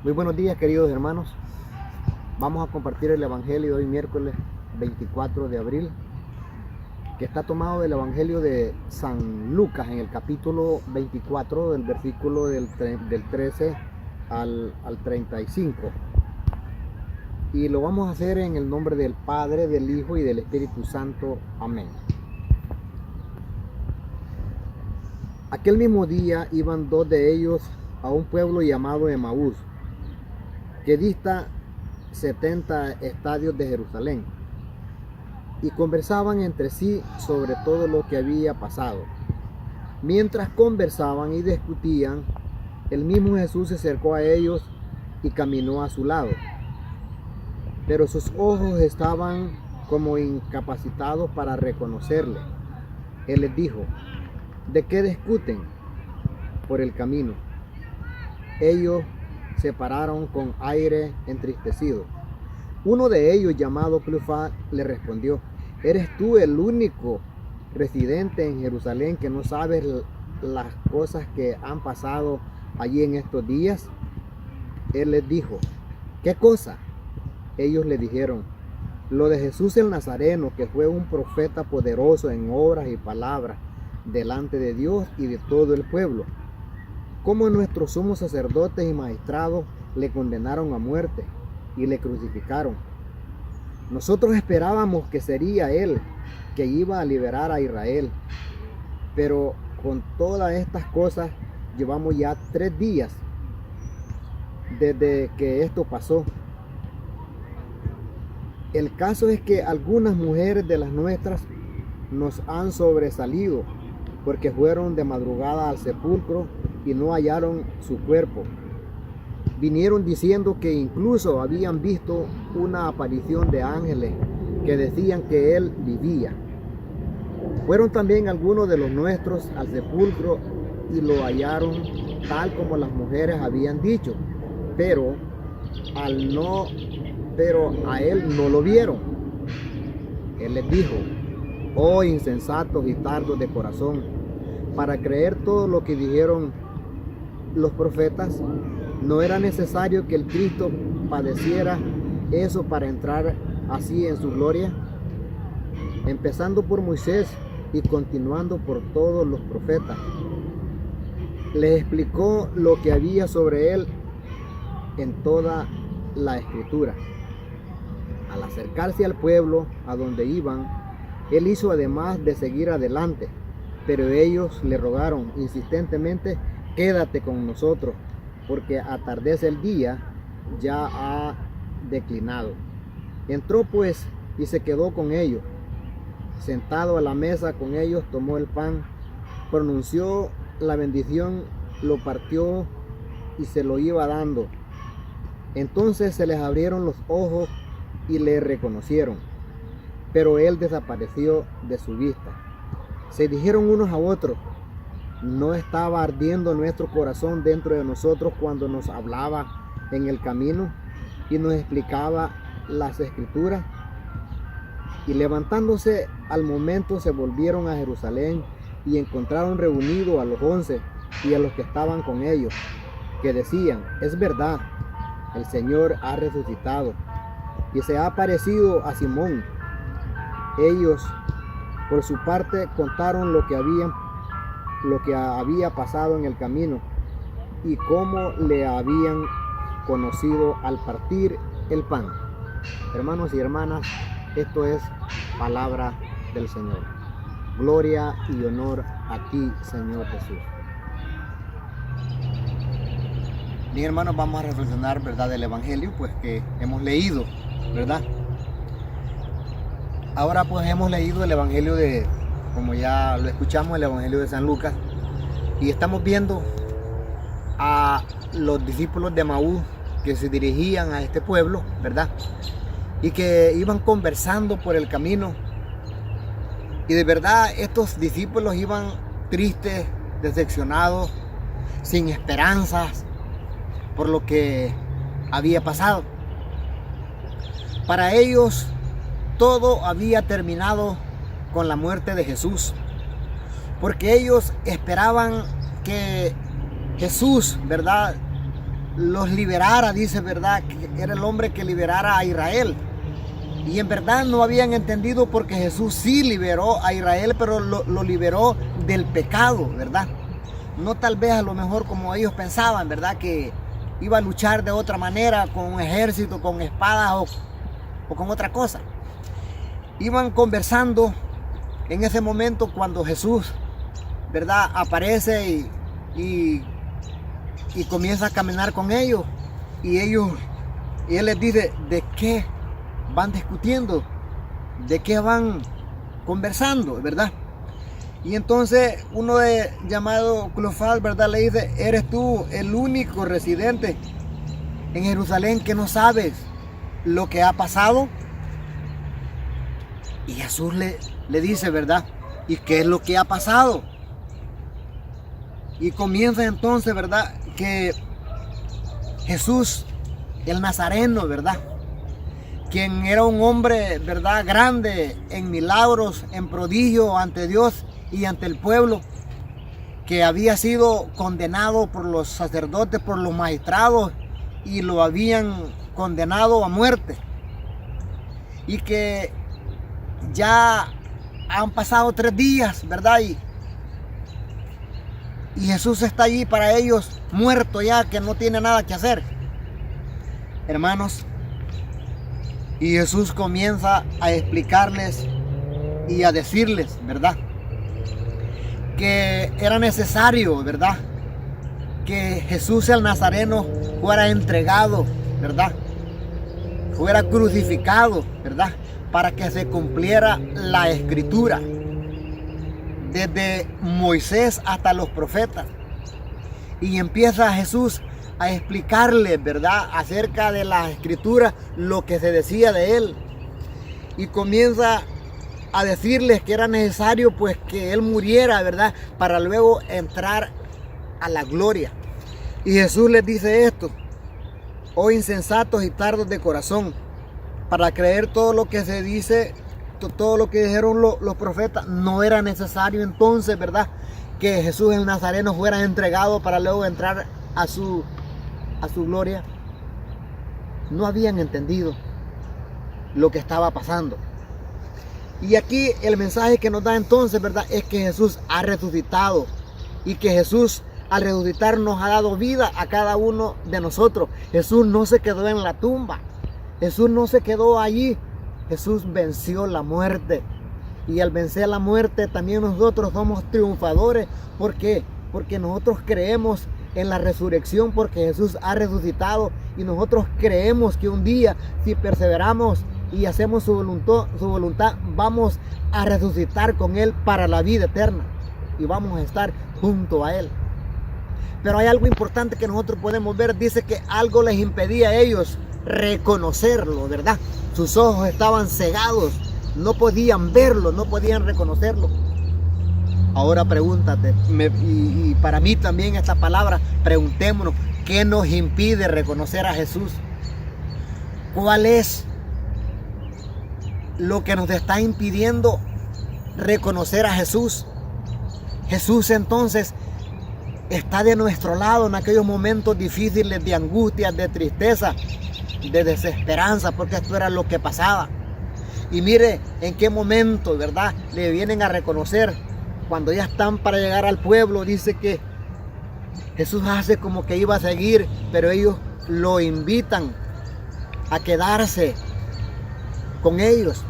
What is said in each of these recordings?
Muy buenos días, queridos hermanos. Vamos a compartir el Evangelio hoy miércoles 24 de abril, que está tomado del Evangelio de San Lucas en el capítulo 24, del versículo del 13 al 35. Y lo vamos a hacer en el nombre del Padre, del Hijo y del Espíritu Santo. Amén. Aquel mismo día iban dos de ellos a un pueblo llamado Emaús, que dista 70 estadios de Jerusalén, y conversaban entre sí sobre todo lo que había pasado. Mientras conversaban y discutían, el mismo Jesús se acercó a ellos y caminó a su lado. Pero sus ojos estaban como incapacitados para reconocerle. Él les dijo: ¿de qué discuten por el camino? Ellos se pararon con aire entristecido. Uno de ellos, llamado Cleofás, le respondió: ¿eres tú el único residente en Jerusalén que no sabes las cosas que han pasado allí en estos días? Él les dijo: ¿qué cosa? Ellos le dijeron: lo de Jesús el Nazareno, que fue un profeta poderoso en obras y palabras delante de Dios y de todo el pueblo. Como nuestros sumos sacerdotes y magistrados le condenaron a muerte y le crucificaron. Nosotros esperábamos que sería él que iba a liberar a Israel, pero con todas estas cosas llevamos ya 3 días desde que esto pasó. El caso es que algunas mujeres de las nuestras nos han sobresalido, porque fueron de madrugada al sepulcro y no hallaron su cuerpo. Vinieron diciendo que incluso habían visto una aparición de ángeles que decían que él vivía. Fueron también algunos de los nuestros al sepulcro y lo hallaron tal como las mujeres habían dicho, pero a él no lo vieron. Él les dijo: oh insensatos y tardos de corazón, para creer todo lo que dijeron los profetas. ¿No era necesario que el Cristo padeciera eso para entrar así en su gloria? Empezando por Moisés y continuando por todos los profetas. Les explicó lo que había sobre él en toda la escritura. Al acercarse al pueblo a donde iban, él hizo además de seguir adelante, pero ellos le rogaron insistentemente: quédate con nosotros, porque atardece el día, ya ha declinado. Entró pues y se quedó con ellos. Sentado a la mesa con ellos, tomó el pan, pronunció la bendición, lo partió y se lo iba dando. Entonces se les abrieron los ojos y le reconocieron, pero él desapareció de su vista. Se dijeron unos a otros: ¿no estaba ardiendo nuestro corazón dentro de nosotros cuando nos hablaba en el camino y nos explicaba las escrituras? Y levantándose al momento se volvieron a Jerusalén y encontraron reunidos a los 11 y a los que estaban con ellos, que decían: es verdad, el Señor ha resucitado y se ha aparecido a Simón. Ellos por su parte contaron lo que había pasado en el camino y cómo le habían conocido al partir el pan. Hermanos y hermanas, esto es palabra del Señor. Gloria y honor a ti, Señor Jesús. Bien, hermanos, vamos a reflexionar, ¿verdad?, del Evangelio pues que hemos leído, ¿verdad? Ahora pues hemos leído el Evangelio de, como ya lo escuchamos, el Evangelio de San Lucas, y estamos viendo a los discípulos de Emaús que se dirigían a este pueblo, ¿verdad? Y que iban conversando por el camino. Y de verdad estos discípulos iban tristes, decepcionados, sin esperanzas por lo que había pasado. Para ellos todo había terminado con la muerte de Jesús, porque ellos esperaban que Jesús, ¿verdad?, los liberara, dice, ¿verdad? Que era el hombre que liberara a Israel. Y en verdad no habían entendido, porque Jesús sí liberó a Israel, pero lo liberó del pecado, ¿verdad? No tal vez a lo mejor como ellos pensaban, ¿verdad? Que iba a luchar de otra manera, con un ejército, con espadas o con otra cosa. Iban conversando en ese momento cuando Jesús, ¿verdad?, aparece y comienza a caminar con ellos. Y él les dice, ¿de qué van discutiendo? ¿De qué van conversando, verdad? Y entonces uno llamado Cleofás, ¿verdad?, le dice, ¿eres tú el único residente en Jerusalén que no sabes lo que ha pasado? Y Jesús le dice, ¿verdad?, ¿y qué es lo que ha pasado? Y comienza entonces, ¿verdad?, que Jesús, el Nazareno, ¿verdad?, quien era un hombre, ¿verdad?, grande en milagros, en prodigio ante Dios y ante el pueblo, que había sido condenado por los sacerdotes, por los magistrados, y lo habían condenado a muerte. Y que ya han pasado 3 días, ¿verdad? Y Jesús está allí para ellos, muerto ya, que no tiene nada que hacer. Hermanos, y Jesús comienza a explicarles y a decirles, ¿verdad?, que era necesario, ¿verdad?, que Jesús el Nazareno fuera entregado, ¿verdad?, fuera crucificado, ¿verdad?, para que se cumpliera la escritura, desde Moisés hasta los profetas. Y empieza Jesús a explicarles, ¿verdad?, acerca de la escritura, lo que se decía de él. Y comienza a decirles que era necesario, pues, que él muriera, ¿verdad?, para luego entrar a la gloria. Y Jesús les dice esto: oh insensatos y tardos de corazón, para creer todo lo que se dice, todo lo que dijeron los profetas. No era necesario entonces, ¿verdad?, que Jesús el Nazareno fuera entregado para luego entrar a su gloria. No habían entendido lo que estaba pasando. Y aquí el mensaje que nos da entonces, ¿verdad?, es que Jesús ha resucitado, y que Jesús, al resucitar, nos ha dado vida a cada uno de nosotros. Jesús no se quedó en la tumba. Jesús no se quedó allí. Jesús venció la muerte. Y al vencer la muerte, también nosotros somos triunfadores. ¿Por qué? Porque nosotros creemos en la resurrección, porque Jesús ha resucitado. Y nosotros creemos que un día, si perseveramos y hacemos su voluntad, vamos a resucitar con Él para la vida eterna. Y vamos a estar junto a Él. Pero hay algo importante que nosotros podemos ver. Dice que algo les impedía a ellos reconocerlo, ¿verdad? Sus ojos estaban cegados, no podían verlo, no podían reconocerlo. Ahora pregúntate, y para mí también esta palabra, preguntémonos, ¿qué nos impide reconocer a Jesús? ¿Cuál es lo que nos está impidiendo reconocer a Jesús? Jesús entonces está de nuestro lado en aquellos momentos difíciles de angustia, de tristeza, de desesperanza, porque esto era lo que pasaba. Y mire en qué momento, ¿verdad?, le vienen a reconocer. Cuando ya están para llegar al pueblo, dice que Jesús hace como que iba a seguir, pero ellos lo invitan a quedarse con ellos.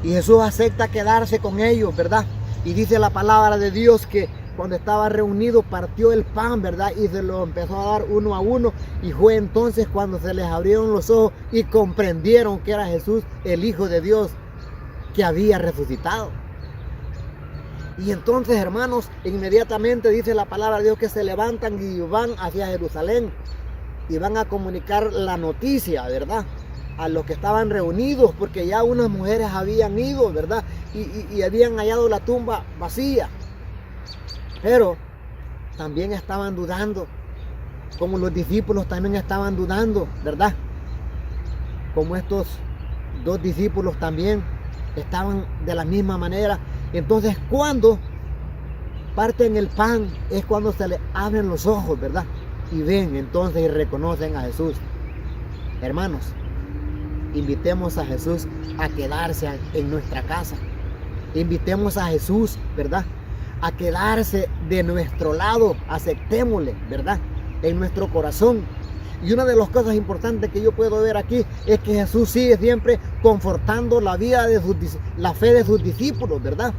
Y Jesús acepta quedarse con ellos, ¿verdad? Y dice la palabra de Dios que cuando estaba reunido partió el pan, ¿verdad?, y se lo empezó a dar uno a uno. Y fue entonces cuando se les abrieron los ojos y comprendieron que era Jesús, el Hijo de Dios, que había resucitado. Y entonces, hermanos, inmediatamente dice la palabra de Dios que se levantan y van hacia Jerusalén y van a comunicar la noticia, ¿verdad?, a los que estaban reunidos, porque ya unas mujeres habían ido, ¿verdad?, y habían hallado la tumba vacía. Pero también estaban dudando, como los discípulos también estaban dudando, ¿verdad? Como estos 2 discípulos también estaban de la misma manera. Entonces, cuando parten el pan es cuando se les abren los ojos, ¿verdad? y ven entonces y reconocen a Jesús. Hermanos, invitemos a Jesús a quedarse en nuestra casa. Invitemos a Jesús, ¿verdad?, a quedarse de nuestro lado. Aceptémosle, ¿verdad?, en nuestro corazón. Y una de las cosas importantes que yo puedo ver aquí es que Jesús sigue siempre confortando la vida de la fe de sus discípulos, ¿verdad?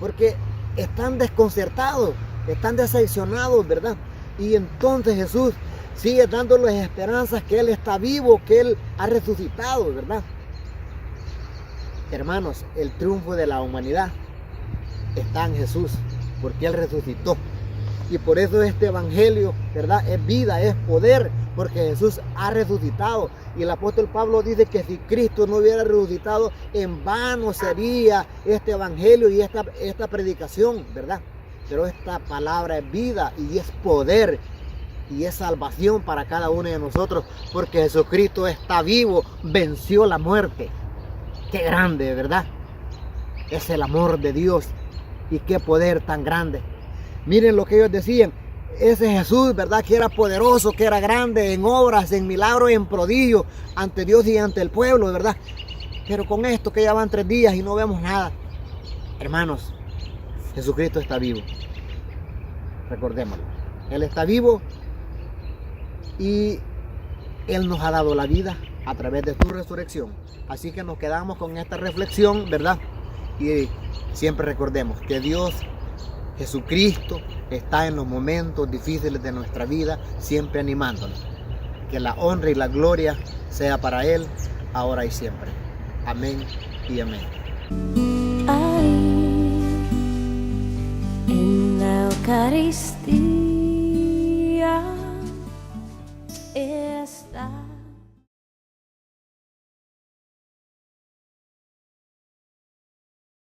Porque están desconcertados, están decepcionados, ¿verdad? Y entonces Jesús sigue dándoles esperanzas que Él está vivo, que Él ha resucitado, ¿verdad? Hermanos, el triunfo de la humanidad está en Jesús, porque Él resucitó. Y por eso este evangelio, ¿verdad?, es vida, es poder, porque Jesús ha resucitado. Y el apóstol Pablo dice que si Cristo no hubiera resucitado, en vano sería este evangelio y esta predicación, ¿verdad? Pero esta palabra es vida y es poder y es salvación para cada uno de nosotros, porque Jesucristo está vivo, venció la muerte. Qué grande, ¿verdad? Es el amor de Dios y qué poder tan grande. Miren lo que ellos decían, ese Jesús, ¿verdad?, que era poderoso, que era grande en obras, en milagros, en prodigios ante Dios y ante el pueblo, ¿verdad? Pero con esto que ya van 3 días y no vemos nada. Hermanos, Jesucristo está vivo. Recordémoslo. Él está vivo y Él nos ha dado la vida a través de su resurrección. Así que nos quedamos con esta reflexión, ¿verdad? Y siempre recordemos que Dios, Jesucristo, está en los momentos difíciles de nuestra vida, siempre animándonos. Que la honra y la gloria sea para Él, ahora y siempre. Amén y amén. Ahí, en la Eucaristía está